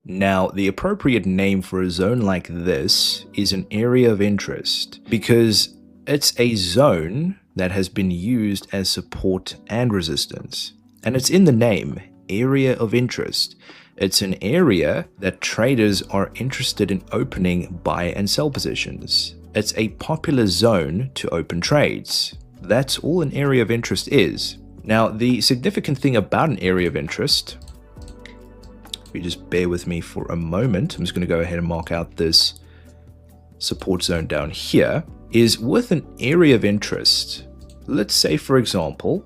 Now, the appropriate name for a zone like this is an area of interest because it's a zone that has been used as support and resistance. And it's in the name, area of interest. It's an area that traders are interested in opening buy and sell positions. It's a popular zone to open trades. That's all an area of interest is. Now, the significant thing about an area of interest, if you just bear with me for a moment, I'm just going to go ahead and mark out this support zone down here, is with an area of interest. Let's say, for example,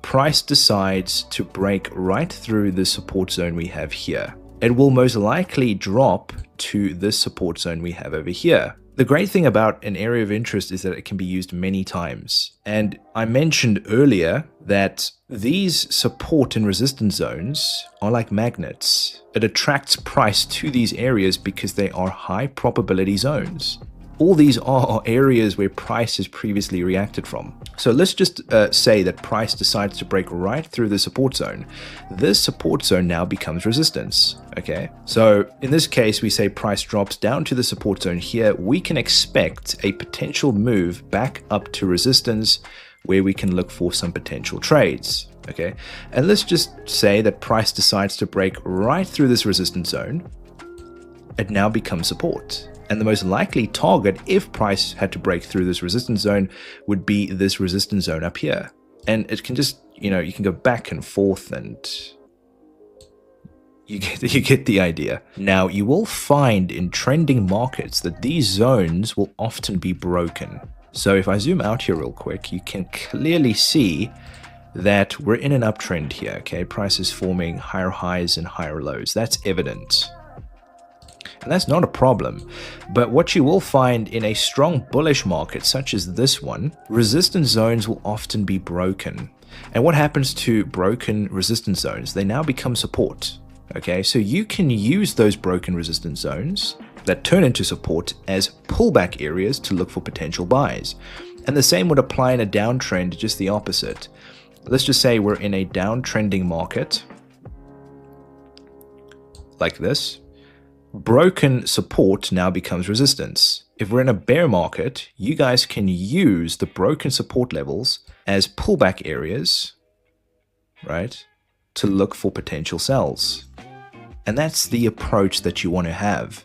price decides to break right through the support zone we have here. It will most likely drop to this support zone we have over here. The great thing about an area of interest is that it can be used many times. And I mentioned earlier that these support and resistance zones are like magnets. It attracts price to these areas because they are high probability zones. All these are areas where price has previously reacted from. So let's just say that price decides to break right through the support zone. This support zone now becomes resistance, okay? So in this case, we say price drops down to the support zone here. We can expect a potential move back up to resistance where we can look for some potential trades, okay? And let's just say that price decides to break right through this resistance zone. It now becomes support. And the most likely target, if price had to break through this resistance zone, would be this resistance zone up here. And it can just, you can go back and forth and you get the idea. Now, you will find in trending markets that these zones will often be broken. So if I zoom out here real quick, you can clearly see that we're in an uptrend here, okay? Price is forming higher highs and higher lows. That's evident. And that's not a problem. But what you will find in a strong bullish market such as this one, resistance zones will often be broken. And what happens to broken resistance zones? They now become support. Okay, so you can use those broken resistance zones that turn into support as pullback areas to look for potential buys. And the same would apply in a downtrend, just the opposite. Let's just say we're in a downtrending market like this. Broken support now becomes resistance. If we're in a bear market, you guys can use the broken support levels as pullback areas, right, to look for potential sells. And that's the approach that you want to have.